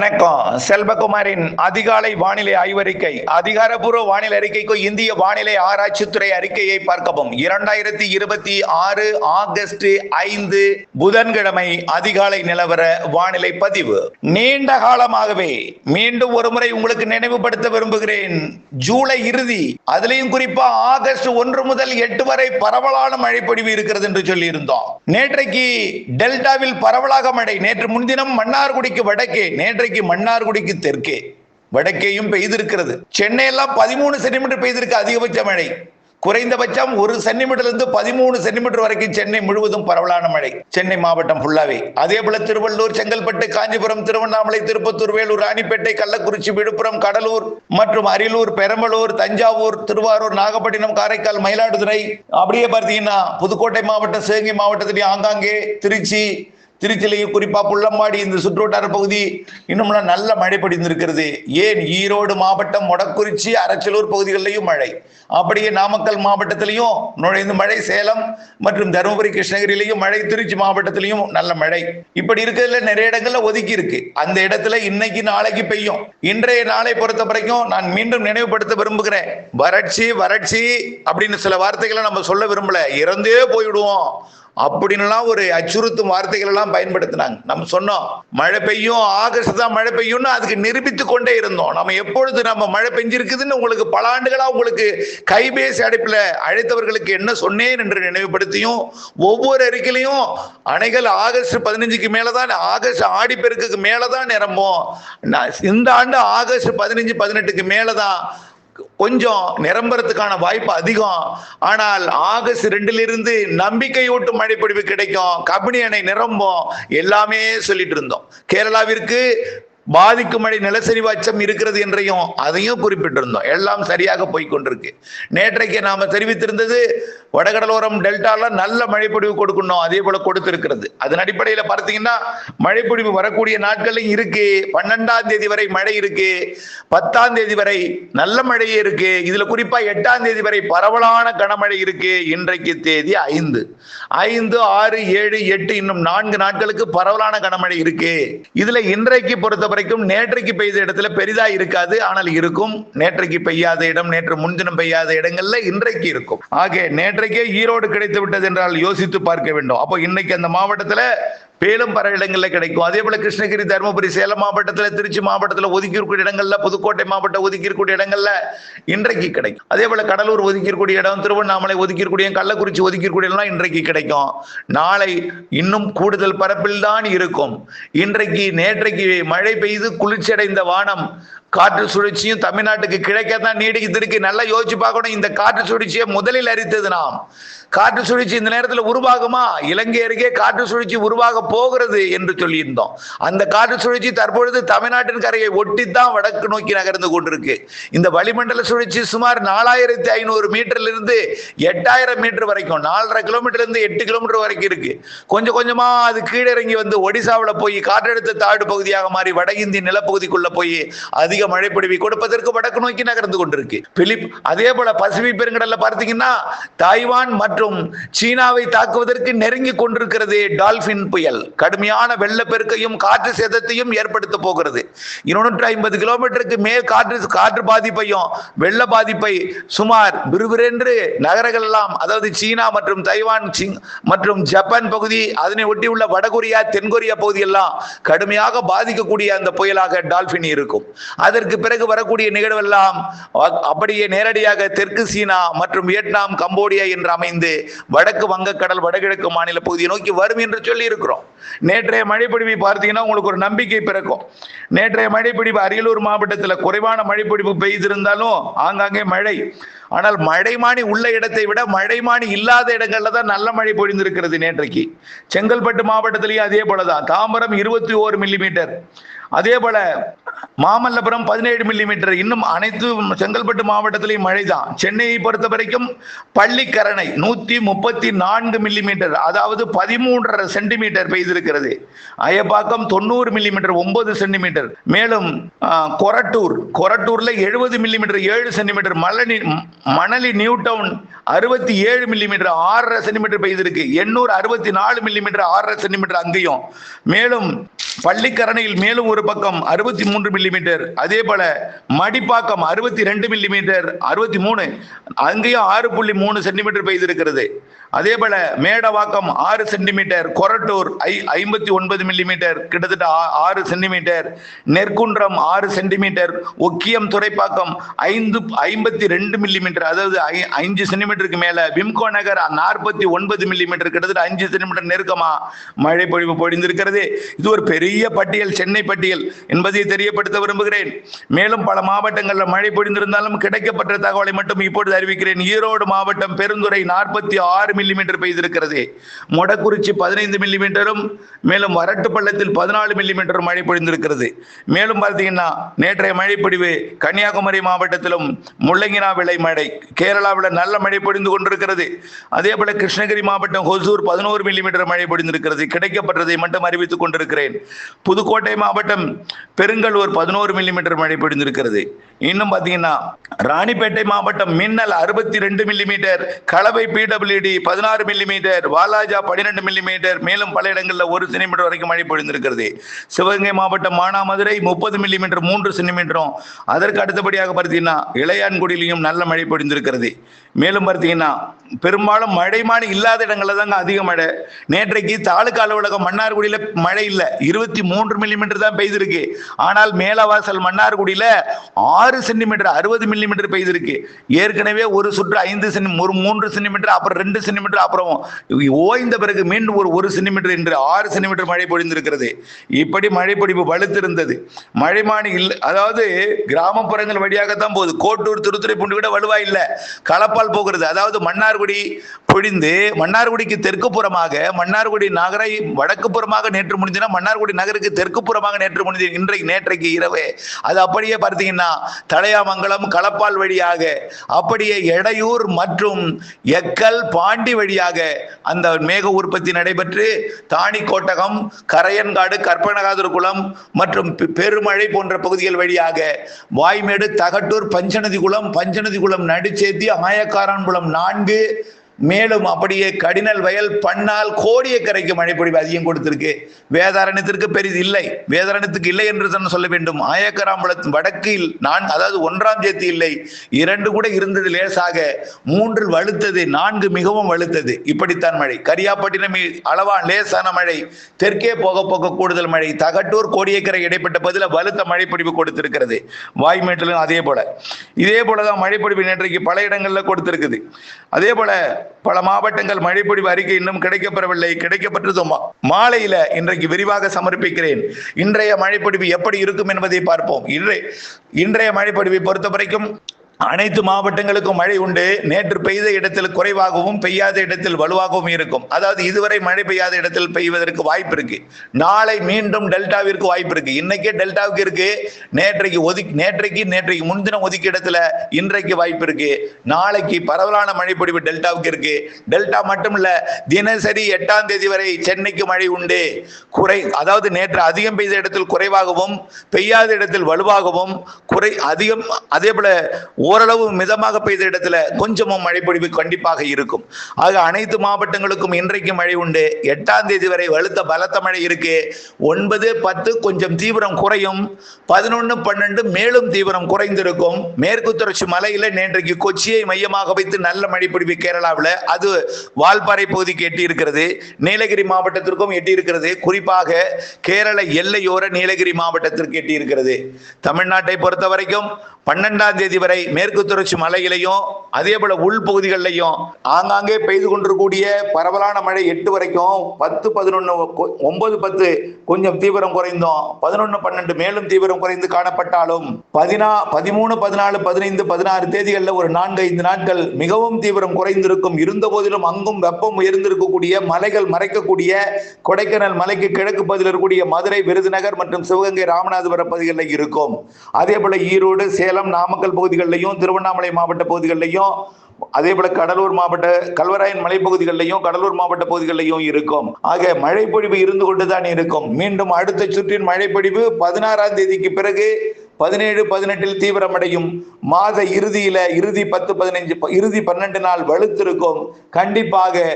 வணக்கம். செல்வகுமாரின் அதிகாலை வானிலை ஆய்வறிக்கை. அதிகாரப்பூர்வ வானிலை அறிக்கைக்கு இந்திய வானிலை ஆராய்ச்சித்துறை அறிக்கையை பார்க்கவும். 2026 ஆகஸ்ட் 5 புதன்கிழமை அதிகாலை நிலவர வானிலை பதிவு. நீண்ட காலமாகவே மீண்டும் ஒருமுறை உங்களுக்கு நினைவுபடுத்த விரும்புகிறேன். ஜூலை இறுதி, அதிலையும் குறிப்பா ஆகஸ்ட் 1 முதல் 8 வரை பரவலான மழை பொழிவு இருக்கிறது என்று சொல்லி இருந்தோம். நேற்றைக்கு டெல்டாவில் பரவலாக மழை. நேற்று முன்தினம் மன்னார்குடிக்கு வடக்கே, நேற்றைக்கு மன்னார்குடிக்கு தெற்கே வடக்கேயும் பெய்திருக்கிறது. சென்னை எல்லாம் 13 சென்டிமீட்டர் பெய்திருக்கு அதிகபட்ச மழை. குறைந்தபட்சம் 1 சென்டிமீட்டர் இருந்து 13 சென்டிமீட்டர் வரைக்கும் சென்னை முழுவதும் பரவலான மழை. சென்னை மாவட்டம் ஃபுல்லாவே. அதே போல திருவள்ளூர், செங்கல்பட்டு, காஞ்சிபுரம், திருவண்ணாமலை, திருப்பத்தூர், வேலூர், ராணிப்பேட்டை, கள்ளக்குறிச்சி, விழுப்புரம், கடலூர் மற்றும் அரியலூர், பெரம்பலூர், தஞ்சாவூர், திருவாரூர், நாகப்பட்டினம், காரைக்கால், மயிலாடுதுறை, அப்படியே பார்த்தீங்கன்னா புதுக்கோட்டை மாவட்டம், சிவகங்கை மாவட்டத்திலேயே ஆங்காங்கே, திருச்சியிலேயும் குறிப்பா புள்ளம்பாடி, இந்த சுற்றுவட்டார பகுதி இன்னும்லாம் நல்ல மழை பொழிந்திருக்கிறது. ஏன் ஈரோடு மாவட்டம், மொடக்குறிச்சி, அரச்சலூர் பகுதிகளிலையும் மழை. அப்படியே நாமக்கல் மாவட்டத்திலையும் நுழைந்து மழை. சேலம் மற்றும் தருமபுரி, கிருஷ்ணகிரியிலையும் மழை. திருச்சி மாவட்டத்திலையும் நல்ல மழை. இப்படி இருக்கிறதுல நிறைய இடங்கள்ல ஒதுக்கி இருக்கு. அந்த இடத்துல இன்னைக்கு நாளைக்கு பெய்யும். இன்றைய நாளை பொறுத்த வரைக்கும் நான் மீண்டும் நினைவுபடுத்த விரும்புகிறேன். வறட்சி அப்படின்னு சில வார்த்தைகளை நம்ம சொல்ல விரும்பல. இறந்தே போயிடுவோம் அப்படின்லாம் ஒரு அச்சுறுத்தும் வார்த்தைகள் எல்லாம் பயன்படுத்தினாங்க. நம்ம சொன்னோம் மழை பெய்யும், ஆகஸ்ட் தான் மழை பெய்யும்னு அதுக்கு நிரூபித்து கொண்டே இருந்தோம். நம்ம எப்பொழுது நம்ம மழை பெஞ்சிருக்குதுன்னு உங்களுக்கு பல ஆண்டுகளா உங்களுக்கு கைபேசி அழைப்புல அழைத்தவர்களுக்கு என்ன சொன்னேன் என்று நினைவுபடுத்தியும், ஒவ்வொரு அறிக்கையிலையும் அணைகள் ஆகஸ்ட் 15க்கு மேலதான், ஆகஸ்ட் ஆடிப்பெருக்குக்கு மேலதான் நிரம்பும். இந்த ஆண்டு ஆகஸ்ட் 15, 18க்கு மேலதான் கொஞ்சம் நிரம்புறதுக்கான வாய்ப்பு அதிகம். ஆனால் ஆகஸ்ட் 2லிருந்து நம்பிக்கையூட்டும் மழை பொழிவு கிடைக்கும். கபினி அணை நிரம்பும். எல்லாமே சொல்லிட்டு இருந்தோம். கேரளாவிற்கு பாதிக்கும் மழை, நிலச்சரிவு அச்சம் இருக்கிறது என்றையும் அதையும் குறிப்பிட்டிருந்தோம். எல்லாம் சரியாக போய்கொண்டிருக்கு. நேற்றைக்கு நாம தெரிவித்திருந்தது வடகடலோரம் டெல்டால நல்ல மழை பொழிவு கொடுக்கணும். அதே போல கொடுத்திருக்கிறது. அதன் அடிப்படையில் பார்த்தீங்கன்னா மழை பொழிவு வரக்கூடிய நாட்களும் இருக்கு. 12ஆம் தேதி வரை மழை இருக்கு. 10ஆம் தேதி வரை நல்ல மழையே இருக்கு. இதுல குறிப்பா 8ஆம் தேதி வரை பரவலான கனமழை இருக்கு. இன்றைக்கு தேதி 5, 6, 7, 8 இன்னும் 4 நாட்களுக்கு பரவலான கனமழை இருக்கு. இதுல இன்றைக்கு பொறுத்த வரைக்கும் நேற்றைக்கு பெய்த இடத்துல பெரிதா இருக்காது, ஆனால் இருக்கும். நேற்றைக்கு பெய்யாத இடம், நேற்று முன்தினம் பெய்யாத இடங்கள்ல இன்றைக்கு இருக்கும். ஆக நேற்றைக்கே ஈரோடு கிடைத்து விட்டது என்றால் யோசித்து பார்க்க வேண்டும். அப்போ இன்னைக்கு அந்த மாவட்டத்துல மேலும் பல இடங்கள்ல கிடைக்கும். அதே போல கிருஷ்ணகிரி, தருமபுரி, சேலம் மாவட்டத்துல, திருச்சி மாவட்டத்துல ஒதுக்கி இருக்கக்கூடிய இடங்கள்ல, புதுக்கோட்டை மாவட்டம் ஒதுக்கி இருக்கக்கூடிய இடங்கள்ல இன்றைக்கு கிடைக்கும். அதே போல கடலூர் ஒதுக்கி இருக்கக்கூடிய இடம், திருவண்ணாமலை ஒதுக்கி இருக்கக்கூடிய, கள்ளக்குறிச்சி ஒதுக்கி இருக்கக்கூடிய இடம் இன்றைக்கு கிடைக்கும். நாளை இன்னும் கூடுதல் பரப்பில் தான் இருக்கும். இன்றைக்கு நேற்றைக்கு மழை பெய்து குளிர்ச்சி அடைந்த வானம், காற்று சுழற்சியும் தமிழ்நாட்டுக்கு கிழக்கத்தான் நீடிக்கிட்டு இருக்கு. நல்லா யோசிச்சு பார்க்கணும். இந்த காற்று சுழற்சியை முதலில் அறிவித்தது நாம். காற்று சுழற்சி இந்த நேரத்தில் உருவாகுமா? இலங்கை அருகே காற்று சுழற்சி உருவாக போகிறது என்று சொல்லியிருந்தோம். அந்த காற்று சுழற்சி தற்பொழுது தமிழ்நாட்டின் கரையை ஒட்டித்தான் வடக்கு நோக்கி நகர்ந்து கொண்டிருக்கு. இந்த வளிமண்டல சுழற்சி சுமார் 4500 மீட்டர்ல இருந்து 8000 மீட்டர் வரைக்கும், 4.5 கிலோமீட்டர்ல இருந்து 8 கிலோமீட்டர் வரைக்கும் இருக்கு. கொஞ்சம் கொஞ்சமா அது கீழே இறங்கி வந்து ஒடிசாவில் போய் காற்றழுத்த தாழ்வு பகுதியாக மாறி வட இந்திய நிலப்பகுதிக்குள்ள போய் அதிக மழை பொழிவை கொடுப்பதற்கு வடக்கு நோக்கி நகர்ந்து கொண்டிருக்கு. அதே போல பசிபிக் பெருங்கடல்ல பார்த்தீங்கன்னா தாய்வான் மற்றும் சீனாவை தாக்குவதற்கு நெருங்கி கொண்டிருக்கிறது டால்பின் புயல். கடுமையான வெள்ளப்பெருக்கையும் காற்று சேதத்தையும் ஏற்படுத்த போகிறது. 250 கிலோமீட்டருக்கு மேல் காற்று பாதிப்பையும் வெள்ள பாதிப்பை சுமார் விறுவிறென்று நகரங்கள் எல்லாம், அதாவது சீனா மற்றும் தைவான் மற்றும் ஜப்பான் பகுதி, அதனை ஒட்டியுள்ள வடகொரியா, தென்கொரியா பகுதியெல்லாம் கடுமையாக பாதிக்கக்கூடிய அந்த புயலாக டால்பின் இருக்கும். அதற்கு பிறகு வரக்கூடிய நிகழ்வெல்லாம் அப்படியே நேரடியாக தெற்கு சீனா மற்றும் வியட்நாம், கம்போடியா என்று அமைந்து வடக்கு வங்கக்கடல், வடகிழக்கு மாநில பகுதியை நோக்கி வரும் என்று சொல்லி இருக்கிறோம். நேற்றைய மழைப்பொழிவை பார்த்தீங்கன்னா உங்களுக்கு ஒரு நம்பிக்கை பிறக்கும். நேற்றைய மழைப்பொழிவு அரியலூர் மாவட்டத்தில் குறைவான மழைப்பொழிவு பெய்திருந்தாலும் ஆங்காங்கே மழை. ஆனால் மழைமானி உள்ள இடத்தை விட மழைமானி இல்லாத இடங்கள்ல தான் நல்ல மழை பொழிந்திருக்கிறது. நேற்றைக்கு செங்கல்பட்டு மாவட்டத்திலேயே அதே போலதான். தாம்பரம் 21 மில்லிமீட்டர், அதே போல மாமல்லபுரம் 17 மில்லிமீட்டர். இன்னும் அனைத்து செங்கல்பட்டு மாவட்டத்திலையும் மழைதான். சென்னையை பொறுத்த வரைக்கும் பள்ளிக்கரணை 134 மில்லிமீட்டர், அதாவது 13.5 சென்டிமீட்டர் பெய்திருக்கிறது. Ayapakkam 90 millimetre, 9 centimetre. மேலும் கொரட்டூர்ல 70 millimetre, 7 centimetre. Manali new town 67 millimetre, 6.5 centimetre பெய்திருக்கு. எண்ணூர் 64 மில்லிமீட்டர், 6.5 சென்டிமீட்டர் அங்கேயும். மேலும் பள்ளிக்கரணையில் மேலும் ஒரு பக்கம் 63 மில்லிமீட்டர், அதே போல மடிப்பாக்கம் 62 மில்லிமீட்டர், 63 அங்கேயும் 6.3 சென்டிமீட்டர் பெய்திருக்கிறது. அதே போல மேடவாக்கம் 6 சென்டிமீட்டர், கொரட்டூர் 59 மில்லிமீட்டர், கிட்டத்தட்ட 6 centimetre, Nerkundram 6 centimetre, Okkiyam Thoraipakkam 52 millimetre, அதாவது 5 சென்டிமீட்டருக்கு மேல, விம்கோ நகர் 49 மில்லிமீட்டர், கிட்டத்தட்ட 5 சென்டிமீட்டர் நெருக்கமா மழை பொழிவு பொழிந்திருக்கிறது. இது ஒரு பெரிய பட்டியல், சென்னை பட்டியல் என்பதை தெரியப்படுத்த விரும்புகிறேன். மேலும் பல மாவட்டங்களில் மழை பொழிந்திருந்தாலும் கிடைக்கப்பட்ட தகவலை மட்டும் இப்பொழுது அறிவிக்கிறேன். ஈரோடு மாவட்டம் பெருந்துறை 46 மில்லிமீட்டர் பெய்திருக்கிறது. மொடக்குறிச்சி 15 மில்லிமீட்டரும், மேலும் வரட்டுப்பள்ளத்தில் 14 மில்லிமீட்டர் மழை பொழிந்திருக்கிறது. மேலும் பார்த்தீங்கன்னா நேற்றைய மழை பொழிவு கன்னியாகுமரி மாவட்டத்திலும் முள்ளங்கினா விளை மழை, கேரளாவில் நல்ல மழை பொழிந்து கொண்டிருக்கிறது. அதே போல கிருஷ்ணகிரி மாவட்டம் ஹொசூர் 11 மில்லிமீட்டர் மழை பொழிந்திருக்கிறது. கிடைக்கப்பட்டதை மட்டும் அறிவித்துக் கொண்டிருக்கிறேன். புதுக்கோட்டை மாவட்டம் பெருங்கலூர் 11 மில்லிமீட்டர் மழை பொழிந்திருக்கிறது. இன்னும் பார்த்தீங்கன்னா ராணிப்பேட்டை மாவட்டம் மின்னல் 62 மில்லிமீட்டர், கலவை PWD 16 மில்லிமீட்டர், வாலாஜா 12 மில்லிமீட்டர், மேலும் பல இடங்களில் 1 சென்டிமீட்டர் வரைக்கும் மழை பொழிந்திருக்கிறது. சிவகங்கை மாவட்டம் மானாமதுரை 30 மில்லிமீட்டர் 3 சென்டிமீட்டரும், அதற்கு அடுத்தபடியாக பார்த்தீங்கன்னா இளையான்குடியிலையும் நல்ல மழை பொழிந்திருக்கிறது. மேலும் பார்த்தீங்கன்னா பெரும்பாலும் மழைமானி இல்லாத இடங்கள்ல தாங்க அதிக மழை. நேற்றைக்கு தாலுகா அலுவலகம் மன்னார்குடியில மழை இல்லை, 23 மில்லிமீட்டர் தான் பெய்திருக்கு. ஆனால் மேலவாசல் மன்னார்குடியில 6 சென்டிமீட்டர் 60 மில்லிமீட்டர் பெய்திருக்கு. ஏற்கனவே ஒரு சுற்று 3 சென்டிமீட்டர், அப்புறம் 2 சென்டிமீட்டர், அப்புறம் ஓய்ந்த பிறகு மீண்டும் ஒரு 1 சென்டிமீட்டர் என்று 6 சென்டிமீட்டர் மழை பொழிந்திருக்கிறது. இப்படி மழை பொழிவு வலுத்திருந்தது. மழைமானி இல்லை, அதாவது கிராமப்புறங்கள் வழியாகத்தான் போகுது. கோட்டூர் திருத்துறைப்பூண்டி விட வலுவா இல்லை, கலப்பால் போகிறது. அதாவது மன்னார்குடி பொழிந்து மன்னார்குடிக்கு தெற்கு புறமாக, மன்னார்குடி நகரை வடக்கு புறமாக நேற்று முடிஞ்சுன்னா மன்னார்குடி நகருக்கு தெற்கு புறமாக நேற்று முடிஞ்சு நேற்றைக்கு இரவு அது அப்படியே பார்த்தீங்கன்னா தலையாமங்கலம் களப்பால் வழியாக, அப்படியே எடையூர் மற்றும் எக்கல் பாண்டி வழியாக அந்த மேக உற்பத்தி நடைபெற்று தாணிக்கோட்டகம், கரையன்காடு, கற்பனகாதர் குளம் மற்றும் பெருமழை போன்ற பகுதிகள் வழியாக வாய்மேடு, தகட்டூர், பஞ்சநதி குளம், நடுச்சேத்தி, ஆயக்காரன்புலம் 4, மேலும் அப்படியே கடினல் வயல், பன்னால், கோடியக்கரைக்கு மழைப்பொழிவு அதிகம் கொடுத்திருக்கு. வேதாரண்யத்திற்கு பெரிது இல்லை, வேதாரண்யத்துக்கு இல்லை என்று தான் சொல்ல வேண்டும். ஆயக்கராம்பலத்தின் வடக்கில் அதாவது 1ஆம் தேதி இல்லை, 2 கூட இருந்தது லேசாக, 3 வலுத்தது, 4 மிகவும் வலுத்தது. இப்படித்தான் மழை. கரியாப்பட்டினம் அளவா லேசான மழை, தெற்கே போக போக கூடுதல் மழை. தகட்டூர், கோடியக்கரை இடைப்பட்ட பதில வலுத்த மழைப்பொழிவு கொடுத்திருக்கிறது. வாய்மேட்டிலும் அதே போலதான் மழைப்பொழிவு நேற்றைக்கு பல இடங்கள்ல கொடுத்திருக்குது. அதே போல பல மாவட்டங்கள் மழைப்பொழிவு அறிக்கை இன்னும் கிடைக்கப்பெறவில்லை. கிடைக்கப்பட்டதும் மாலையில இன்றைக்கு விரிவாக சமர்ப்பிக்கிறேன். இன்றைய மழைப்பொழிவு எப்படி இருக்கும் என்பதை பார்ப்போம். இன்றைய மழைப்பொழிவை பொறுத்த வரைக்கும் அனைத்து மாவட்டங்களுக்கும் மழை உண்டு. நேற்று பெய்த இடத்தில் குறைவாகவும் பெய்யாத இடத்தில் வலுவாகவும் இருக்கும். அதாவது இதுவரை மழை பெய்யாத இடத்தில் பெய்வதற்கு வாய்ப்பு இருக்கு. நாளை மீண்டும் டெல்டாவிற்கு வாய்ப்பு இருக்கு. இன்னைக்கே டெல்டாவுக்கு இருக்கு. நேற்றைக்கு முன்தினம் ஒதுக்கிய இடத்துல இன்றைக்கு வாய்ப்பு இருக்கு. நாளைக்கு பரவலான மழை பொழிவு டெல்டாவுக்கு இருக்கு. டெல்டா மட்டும் இல்ல, தினசரி 8ஆம் தேதி வரை சென்னைக்கு மழை உண்டு. அதாவது நேற்று அதிகம் பெய்த இடத்தில் குறைவாகவும் பெய்யாத இடத்தில் வலுவாகவும் அதிகம், அதே போல ஓரளவு மிதமாக பெய்த இடத்துல கொஞ்சமும் மழை பொழிவு கண்டிப்பாக இருக்கும். ஆக அனைத்து மாவட்டங்களுக்கும் இன்றைக்கு மழை உண்டு. 8ஆம் தேதி வரை பலத்த மழை இருக்கு. 9, 10 கொஞ்சம் தீவிரம் குறையும். 11, 12 மேலும் தீவிரம் குறைந்திருக்கும். மேற்கு தொடர்ச்சி மலையில நேற்றைக்கு கொச்சியை மையமாக வைத்து நல்ல மழை பொழிவு கேரளாவில், அது வால்பாறை பகுதிக்கு எட்டி இருக்கிறது. நீலகிரி மாவட்டத்திற்கும் எட்டி இருக்கிறது. குறிப்பாக கேரள எல்லையோர நீலகிரி மாவட்டத்திற்கு எட்டி இருக்கிறது. தமிழ்நாட்டை பொறுத்த வரைக்கும் 12ஆம் தேதி வரை மேற்கு தொடர்ச்சி மலையிலையும் அதே போல உள்பகுதிகளிலையும் ஆங்காங்கே பெய்து கொண்டிருக்கூடிய பரவலான மழை 8 வரைக்கும், 10, 11, 9, 10 கொஞ்சம் தீவிரம் குறைந்தோம். 11, 12 மேலும் தீவிரம் குறைந்து காணப்பட்டாலும் 13, 14, 15, 16 தேதிகளில் ஒரு 4-5 நாட்கள் மிகவும் தீவிரம் குறைந்திருக்கும். இருந்த போதிலும் அங்கும் வெப்பம் உயர்ந்திருக்கக்கூடிய, மலைகள் மறைக்கக்கூடிய கொடைக்கானல் மலைக்கு கிழக்கு பகுதியில் இருக்கக்கூடிய மதுரை, விருதுநகர் மற்றும் சிவகங்கை, ராமநாதபுரம் பகுதிகளில் இருக்கும். அதே போல ஈரோடு, சேலம், நாமக்கல் பகுதிகளிலையும், திருவண்ணாமலை மாவட்ட பகுதிகளிலையும், அதே போல கடலூர் மாவட்ட கல்வராயன் மலைப்பகுதிகளிலையும், கடலூர் மாவட்ட பகுதிகளிலையும் இருக்கும். ஆக மழை பொழிவு இருந்து கொண்டுதான் இருக்கும். மீண்டும் அடுத்த சுற்றின் மழை பொழிவு 16ஆம் தேதிக்கு பிறகு 17, 18 தீவிரமடையும். மாத இறுதியில இறுதி 10, 15, இறுதி 12 நாள் வலுத்திருக்கும். கண்டிப்பாக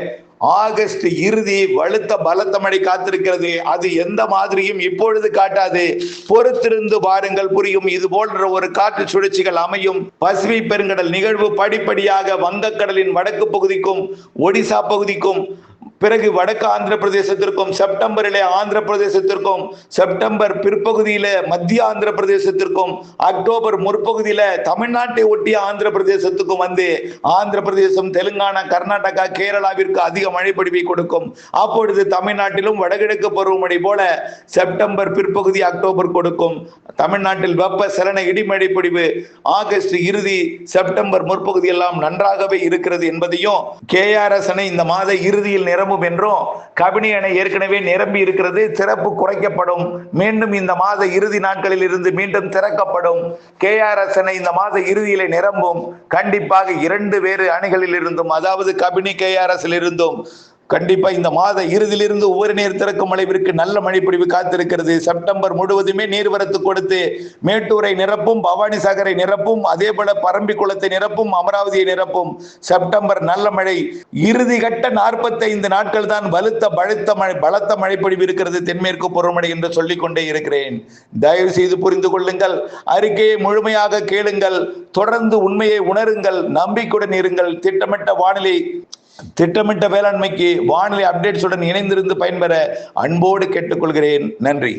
ஆகஸ்ட் இறுதி வலுத்த பலத்த மழை காத்திருக்கிறது. அது எந்த மாதிரியும் இப்பொழுது காட்டாது, பொறுத்திருந்து பாருங்கள், புரியும். இது போன்ற ஒரு காற்று சுழற்சிகள் அமையும். பசிபிக் பெருங்கடல் நிகழ்வு படிப்படியாக வங்கக்கடலின் வடக்கு பகுதிக்கும் ஒடிசா பகுதிக்கும், பிறகு வடக்கு ஆந்திர பிரதேசத்திற்கும், செப்டம்பரிலே ஆந்திர பிரதேசத்திற்கும், செப்டம்பர் பிற்பகுதியில மத்திய ஆந்திர பிரதேசத்திற்கும், அக்டோபர் முற்பகுதியில தமிழ்நாட்டை ஒட்டிய ஆந்திர பிரதேசத்துக்கும் வந்து ஆந்திர பிரதேசம், தெலுங்கானா, கர்நாடகா, கேரளாவிற்கு அதிக மழை பொழிவை கொடுக்கும். அப்பொழுது தமிழ்நாட்டிலும் வடகிழக்கு பருவமழை போல செப்டம்பர் பிற்பகுதி அக்டோபர் கொடுக்கும். தமிழ்நாட்டில் வெப்ப சலன இடிமழை பொழிவு ஆகஸ்ட் இறுதி செப்டம்பர் முற்பகுதி எல்லாம் நன்றாகவே இருக்கிறது என்பதையும், KRS அணை இந்த மாத இறுதியில் நிரம்பும் என்றும், கபினி அணை ஏற்கனவே நிரம்பி இருக்கிறது, திறப்பு குறைக்கப்படும், மீண்டும் இந்த மாத இறுதி நாட்களில் இருந்து மீண்டும் திறக்கப்படும். KRS அணை இந்த மாத இறுதியிலே நிரம்பும். கண்டிப்பாக 2 வேறு அணைகளில் இருந்தும், அதாவது கபினி, KRS இருந்தும் கண்டிப்பா இந்த மாத இறுதியிலிருந்து ஒவ்வொரு நீர் திறக்கும் அளவிற்கு நல்ல மழைப்பொழிவு காத்திருக்கிறது. செப்டம்பர் முழுவதுமே நீர்வரத்து கொடுத்து மேட்டூரை நிரப்பும், பவானி சாகரை நிரப்பும், அதே போல பரம்பிக்குளத்தை நிரப்பும், அமராவதியை நிரப்பும். செப்டம்பர் நல்ல மழை. இறுதி கட்ட 45 நாட்கள் தான் பலத்த மழைப்பொழிவு இருக்கிறது தென்மேற்கு பருவமழை என்று சொல்லிக் கொண்டே இருக்கிறேன். தயவு செய்து புரிந்து கொள்ளுங்கள், அறிக்கையை முழுமையாக கேளுங்கள், தொடர்ந்து உண்மையை உணருங்கள், நம்பிக்கையுடன் இருங்கள். திட்டமிட்ட வேளாண்மைக்கு வானிலை அப்டேட்ஸுடன் இணைந்திருந்து பயன்பெற அன்போடு கேட்டுக்கொள்கிறேன். நன்றி.